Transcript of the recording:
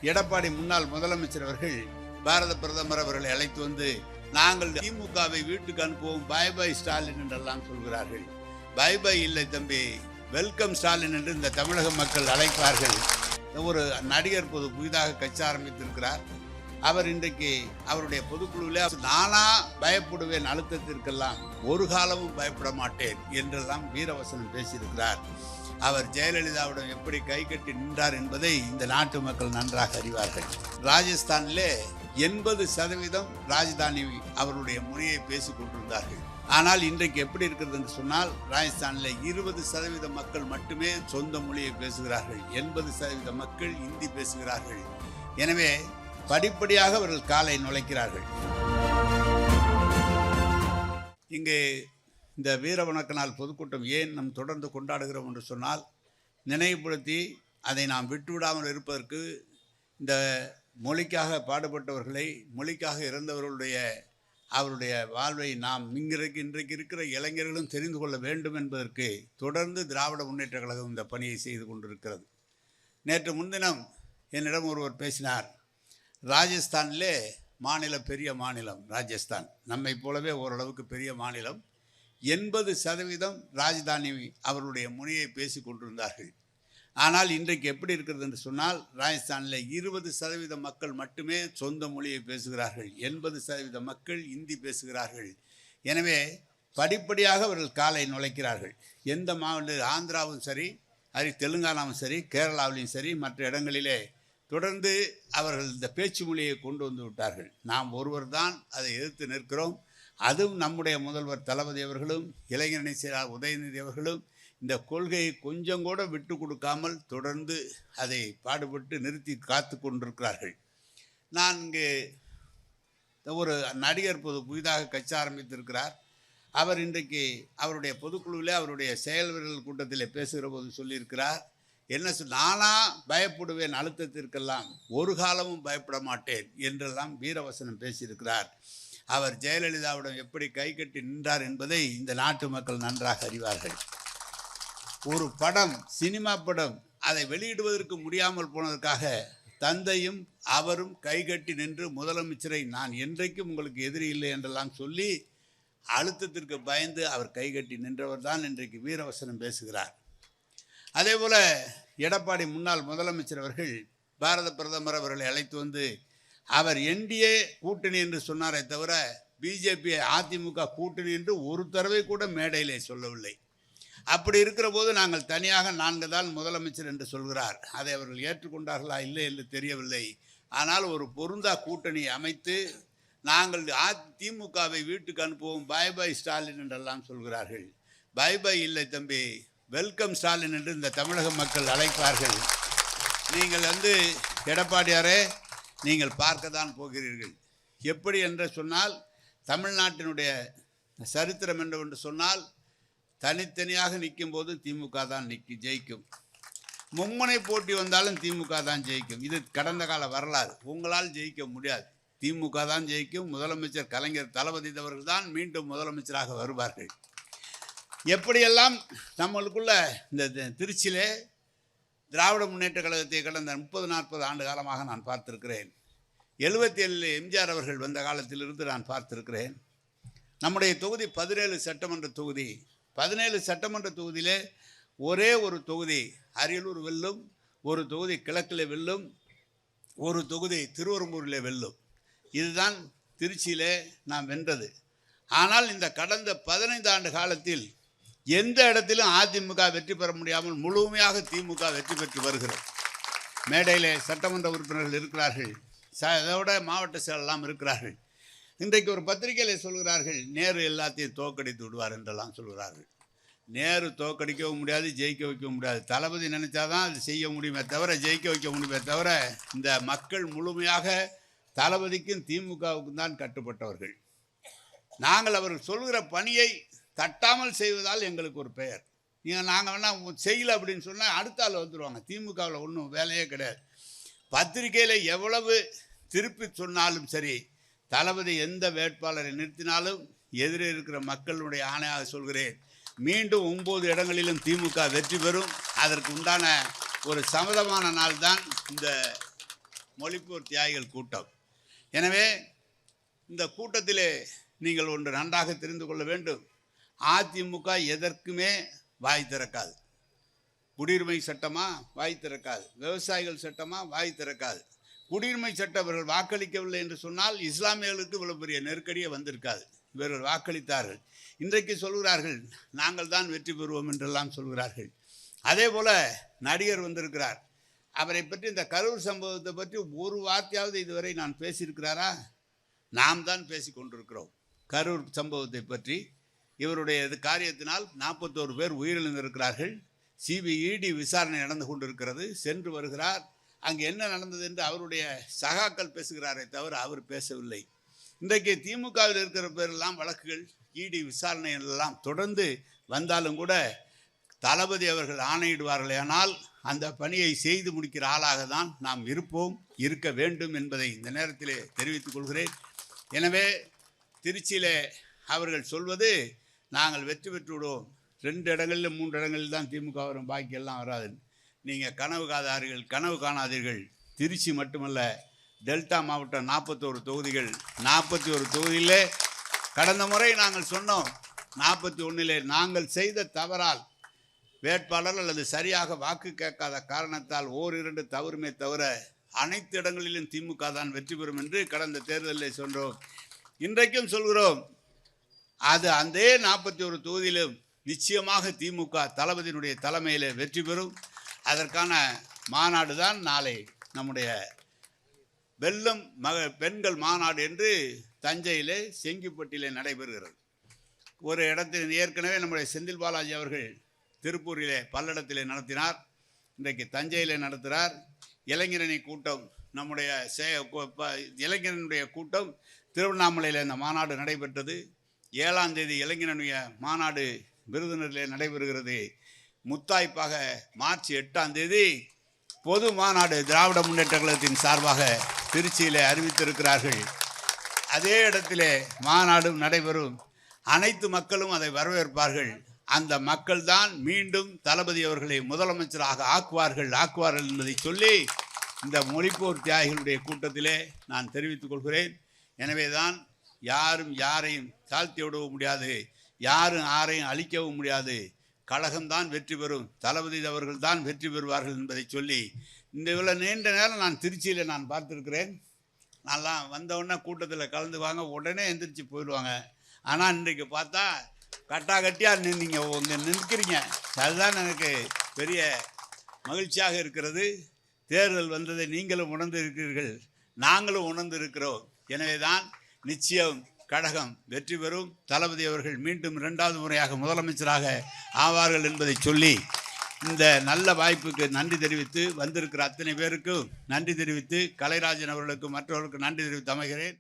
எடப்பாடி முன்னாள் முதலமைச்சர் அவர்கள் பாரத பிரதமர் அவர்களை அழைத்து வந்து, நாங்கள் திமுகவை வீட்டுக்கு அனுப்புவோம், பை பை ஸ்டாலின் என்றெல்லாம் சொல்கிறார்கள். பை பை இல்லை தம்பி, வெல்கம் ஸ்டாலின் என்று இந்த தமிழக மக்கள் அழைப்பார்கள். ஒரு நடிகர் புதிதாக கட்சி ஆரம்பித்திருக்கிறார். அவர் இன்றைக்கு அவருடைய பொதுக்குழுவில் நானா பயப்படுவேன், அழுத்தத்திற்கெல்லாம் ஒரு காலமும் பயப்பட மாட்டேன் என்றெல்லாம் வீரவசனம் பேசியிருக்கிறார். அவர் ஜெயலலிதாவிடம் எப்படி கை கட்டி நின்றார் என்பதை இந்த நாட்டு மக்கள் நன்றாக அறிவார்கள். ராஜஸ்தானிலே 80% ராஜதானி அவருடைய மொழியை பேசிக் கொண்டிருந்தார்கள். ஆனால் இன்றைக்கு எப்படி இருக்கிறது என்று சொன்னால், ராஜஸ்தானில் 20% மக்கள் மட்டுமே சொந்த மொழியை பேசுகிறார்கள். 80% மக்கள் இந்தி பேசுகிறார்கள். எனவே படிப்படியாக அவர்கள் காலை நுழைக்கிறார்கள். இங்கே இந்த வீர வணக்க நாள் பொதுக்கூட்டம் ஏன் நாம் தொடர்ந்து கொண்டாடுகிறோம் என்று சொன்னால், நினைவுபடுத்தி அதை நாம் விட்டுவிடாமல் இருப்பதற்கு இந்த மொழிக்காக பாடுபட்டவர்களை, மொழிக்காக இறந்தவர்களுடைய அவருடைய வாழ்வை நாம் இன்றைக்கு இருக்கிற இளைஞர்களும் தெரிந்து கொள்ள வேண்டும் என்பதற்கு தொடர்ந்து திராவிட முன்னேற்ற கழகம் இந்த பணியை செய்து கொண்டிருக்கிறது. நேற்று முன்தினம் என்னிடம் ஒருவர் பேசினார். ராஜஸ்தானிலே பெரிய மாநிலம் ராஜஸ்தான், நம்மை போலவே ஓரளவுக்கு பெரிய மாநிலம். 80% ராஜதானி அவருடைய மொழியை பேசி கொண்டிருந்தார்கள். ஆனால் இன்றைக்கு எப்படி இருக்கிறது என்று சொன்னால், ராஜஸ்தானில் 20% மக்கள் மட்டுமே சொந்த மொழியை பேசுகிறார்கள். 80% மக்கள் இந்தி பேசுகிறார்கள். எனவே படிப்படியாக அவர்கள் காலை நுழைக்கிறார்கள். எந்த மாநில, ஆந்திராவும் சரி, தெலுங்கானாவும் சரி, கேரளாவிலையும் சரி, மற்ற இடங்களிலே தொடர்ந்து அவர்கள் இந்த பேச்சு மொழியை கொண்டு வந்து விட்டார்கள். நாம் ஒருவர் தான் அதை எதிர்த்து நிற்கிறோம். அதுவும் நம்முடைய முதல்வர் தளபதி அவர்களும், இளைஞரணி செயலாளர் உதயநிதி அவர்களும் இந்த கொள்கையை கொஞ்சம் கூட விட்டு கொடுக்காமல் தொடர்ந்து அதை பாடுபட்டு நிறுத்தி காத்து கொண்டிருக்கிறார்கள். நான் இங்கே ஒரு நடிகர் புதிதாக கட்சி ஆரம்பித்திருக்கிறார். அவர் இன்றைக்கு அவருடைய பொதுக்குழுவில் அவருடைய செயல் வீரர்கள் கூட்டத்தில் பேசுகிற போது சொல்லியிருக்கிறார், என்ன நானா பயப்படுவேன், அழுத்தத்திற்கெல்லாம் ஒரு காலமும் பயப்பட மாட்டேன் என்றெல்லாம் வீரவசனம் பேசியிருக்கிறார். அவர் ஜெயலலிதாவிடம் எப்படி கை கட்டி நின்றார் என்பதை இந்த நாட்டு மக்கள் நன்றாக அறிவார்கள். ஒரு படம், சினிமா படம், அதை வெளியிடுவதற்கு முடியாமல் போனதற்காக தந்தையும் அவரும் கைகட்டி நின்று முதலமைச்சரை நான் என்றைக்கும் உங்களுக்கு எதிரி இல்லை என்றெல்லாம் சொல்லி அழுத்தத்திற்கு பயந்து அவர் கைகட்டி நின்றவர் தான் இன்றைக்கு வீரவசனம் பேசுகிறார். அதே போல் எடப்பாடி முன்னாள் முதலமைச்சர் அவர்கள் பாரத பிரதமர் அவர்களை அழைத்து வந்து, அவர் என்டிஏ கூட்டணி என்று சொன்னாரே தவிர பிஜேபி அதிமுக கூட்டணி என்று ஒரு தடவை கூட மேடையிலே சொல்லவில்லை. அப்படி இருக்கிற போது நாங்கள் தனியாக 4 தான் முதலமைச்சர் என்று சொல்கிறார். அதை அவர்கள் ஏற்றுக்கொண்டார்களா இல்லை என்று தெரியவில்லை. ஆனால் ஒரு பொருந்தா கூட்டணியை அமைத்து நாங்கள் அதிமுகவை வீட்டுக்கு அனுப்புவோம், பை பை ஸ்டாலின் என்றெல்லாம் சொல்கிறார்கள். பை பை இல்லை தம்பி, வெல்கம் ஸ்டாலின் என்று இந்த தமிழக மக்கள் அழைப்பார்கள். நீங்கள் எடப்பாடியாரே, நீங்கள் பார்க்க தான் போகிறீர்கள். எப்படி என்று சொன்னால், தமிழ்நாட்டினுடைய சரித்திரம் என்று சொன்னால், தனித்தனியாக நிற்கும் போது திமுக தான் ஜெயிக்கும். மும்முனை போட்டி வந்தாலும் திமுக தான் ஜெயிக்கும். இது கடந்த கால வரலாறு. உங்களால் ஜெயிக்க முடியாது. திமுக தான் ஜெயிக்கும். முதலமைச்சர் கலைஞர் தளபதி அவர்கள் தான் மீண்டும் முதலமைச்சராக வருவார்கள். எப்படியெல்லாம் நம்மளுக்குள்ள இந்த திருச்சியிலே திராவிட முன்னேற்ற கழகத்தை கடந்த 30-40 ஆண்டு காலமாக நான் பார்த்திருக்கிறேன். 77 எம்ஜிஆர் அவர்கள் வந்த காலத்திலிருந்து நான் பார்த்திருக்கிறேன். நம்முடைய தொகுதி 17 சட்டமன்ற தொகுதி. 17 சட்டமன்ற தொகுதியிலே ஒரே ஒரு தொகுதி அரியலூர் வெல்லும், ஒரு தொகுதி கிழக்கில் வெல்லும், ஒரு தொகுதி திருவெரும்பூரில் வெல்லும். இதுதான் திருச்சியிலே நாம் வென்றது. ஆனால் இந்த கடந்த 15 ஆண்டு காலத்தில் எந்த இடத்திலும் அதிமுக வெற்றி பெற முடியாமல் முழுமையாக திமுக வெற்றி பெற்று வருகிறது. மேடையிலே சட்டமன்ற உறுப்பினர்கள் இருக்கிறார்கள், அதோட மாவட்ட செயலெல்லாம் இருக்கிறார்கள். இன்றைக்கு ஒரு பத்திரிகையில் சொல்கிறார்கள், நேரு எல்லாத்தையும் தோக்கடித்து விடுவார் என்றெல்லாம் சொல்கிறார்கள். நேரு தோக்கடிக்கவும் முடியாது, ஜெயிக்க வைக்கவும் முடியாது. தளபதி நினைச்சாதான் அது செய்ய முடியுமே தவிர, ஜெயிக்க வைக்க முடியுமே தவிர, இந்த மக்கள் முழுமையாக தளபதிக்கும் திமுகவுக்கும் தான் கட்டுப்பட்டவர்கள். நாங்கள் அவர்கள் சொல்கிற பணியை தட்டாமல் செய்வதால் எங்களுக்கு ஒரு பெயர். நாங்கள் வேணால் செய்யலை அப்படின்னு சொன்னால் அடுத்த ஆள் வந்துடுவாங்க. திமுகவில் ஒன்றும் வேலையே கிடையாது. பத்திரிகையில் எவ்வளவு திருப்பி சொன்னாலும் சரி, தளபதி எந்த வேட்பாளரை நிறுத்தினாலும் எதிரே இருக்கிற மக்களுடைய ஆணையாக சொல்கிறேன், மீண்டும் 9 இடங்களிலும் திமுக வெற்றி பெறும். அதற்கு உண்டான ஒரு சம்மதமான நாள் தான் இந்த மொழிப்போர் தியாகிகள் கூட்டம். எனவே இந்த கூட்டத்திலே நீங்கள் ஒன்று நன்றாக தெரிந்து கொள்ள வேண்டும். அதிமுக எதற்குமே வாய் திறக்காது. குடியுரிமை சட்டமா வாய் திறக்காது, விவசாயிகள் சட்டமா வாய் திறக்காது. குடியுரிமை சட்டம் இவர்கள் வாக்களிக்கவில்லை என்று சொன்னால் இஸ்லாமியர்களுக்கு இவ்வளவு பெரிய நெருக்கடியே வந்திருக்காது. இவர்கள் வாக்களித்தார்கள். இன்றைக்கு சொல்கிறார்கள் நாங்கள் தான் வெற்றி பெறுவோம் என்றெல்லாம் சொல்கிறார்கள். அதே போல நடிகர் வந்திருக்கிறார். அவரை பற்றி இந்த கரூர் சம்பவத்தை பற்றி ஒரு வார்த்தையாவது இதுவரை நான் பேசியிருக்கிறாரா? நாம் தான் பேசி கொண்டிருக்கிறோம் கரூர் சம்பவத்தை பற்றி. இவருடைய காரியத்தினால் 41 பேர் உயிரிழந்திருக்கிறார்கள். சிபிஇடி விசாரணை நடந்து கொண்டிருக்கிறது. சென்று வருகிறார். அங்கே என்ன நடந்தது என்று அவருடைய சகாக்கள் பேசுகிறாரே தவிர அவர் பேசவில்லை. இன்றைக்கு திமுகவில் இருக்கிற பேரெல்லாம் வழக்குகள், இடி விசாரணை எல்லாம் தொடர்ந்து வந்தாலும் கூட தளபதி அவர்கள் ஆணையிடுவார்களே, ஆனால் அந்த பணியை செய்து முடிக்கிற ஆளாக தான் நாம் இருப்போம், இருக்க வேண்டும் என்பதை இந்த நேரத்திலே தெரிவித்துக் கொள்கிறேன். எனவே திருச்சியிலே அவர்கள் சொல்வது நாங்கள் வெற்றி பெற்று விடுவோம், 2 இடங்களில் 3 இடங்களில் தான் திமுக வரும், பாக்கி எல்லாம் வராது. நீங்கள் கனவு காணாதீர்கள். திருச்சி மட்டுமல்ல, டெல்டா மாவட்டம் 41 தொகுதிகள், 41 தொகுதியிலே கடந்த முறை நாங்கள் சொன்னோம், 41 நாங்கள் செய்த தவறால் வேட்பாளர் அல்லது சரியாக வாக்கு கேட்காத காரணத்தால் 1-2 தவறுமே தவிர அனைத்து இடங்களிலும் திமுக தான் வெற்றி பெறும் என்று கடந்த தேர்தலில் சொன்னோம். இன்றைக்கும் சொல்கிறோம், அது அந்த 41 தொகுதியிலும் நிச்சயமாக திமுக தளபதியினுடைய தலைமையில் வெற்றி பெறும். அதற்கான மாநாடு தான் நாளை நம்முடைய வெல்லம் பெண்கள் மாநாடு என்று தஞ்சையிலே செங்கிப்பட்டியிலே நடைபெறுகிறது. ஒரு இடத்தில் ஏற்கனவே நம்முடைய செந்தில் பாலாஜி அவர்கள் திருப்பூரிலே பல்லடத்திலே நடத்தினார். இன்றைக்கு தஞ்சையிலே நடத்துகிறார். இளைஞரணி கூட்டம், நம்முடைய இளைஞரனுடைய கூட்டம் திருவண்ணாமலையில் இந்த மாநாடு நடைபெற்றது. 7ஆம் தேதி இளைஞரனுடைய மாநாடு விருதுநகரிலே நடைபெறுகிறது. முத்தாய்ப்பாக மார்ச் 8ஆம் தேதி பொது மாநாடு திராவிட முன்னேற்ற கழகத்தின் சார்பாக திருச்சியிலே அறிவித்திருக்கிறார்கள். அதே இடத்திலே மாநாடும் நடைபெறும். அனைத்து மக்களும் அதை வரவேற்பார்கள். அந்த மக்கள் தான் மீண்டும் தளபதி அவர்களை முதலமைச்சராக ஆக்குவார்கள் என்பதை சொல்லி இந்த மொழிப்போர் தியாகிகளுடைய கூட்டத்திலே நான் தெரிவித்துக் கொள்கிறேன். எனவே தான் யாரும் யாரையும் தாழ்த்தி விடவும் முடியாது, யாரும் யாரையும் அழிக்கவும் முடியாது. கழகம்தான் வெற்றி பெறும், தளபதி அவர்கள் தான் வெற்றி பெறுவார்கள் என்பதை சொல்லி இந்த இவ்வளோ நீண்ட நேரம் நான் திருச்சியில் நான் பார்த்துருக்கிறேன். நான்லாம் வந்தவுடனே கூட்டத்தில் கலந்துக்குவாங்க, உடனே எந்திரிச்சு போயிடுவாங்க. ஆனால் இன்றைக்கு பார்த்தா கட்டாகட்டியாக நீங்கள் நிற்கிறீங்க. அதுதான் எனக்கு பெரிய மகிழ்ச்சியாக இருக்கிறது. தேர்தல் வந்ததை நீங்களும் உணர்ந்து இருக்கிறீர்கள், நாங்களும் உணர்ந்து இருக்கிறோம். எனவே தான் நிச்சயம் கழகம் வெற்றி பெறும், தளபதி அவர்கள் மீண்டும் 2வது முறையாக முதலமைச்சராக ஆவார்கள் என்பதை சொல்லி இந்த நல்ல வாய்ப்புக்கு நன்றி தெரிவித்து வந்திருக்கிற அத்தனை பேருக்கும் நன்றி தெரிவித்து கலைராஜன் அவர்களுக்கும் மற்றவர்களுக்கும் நன்றி தெரிவித்து அமைகிறேன்.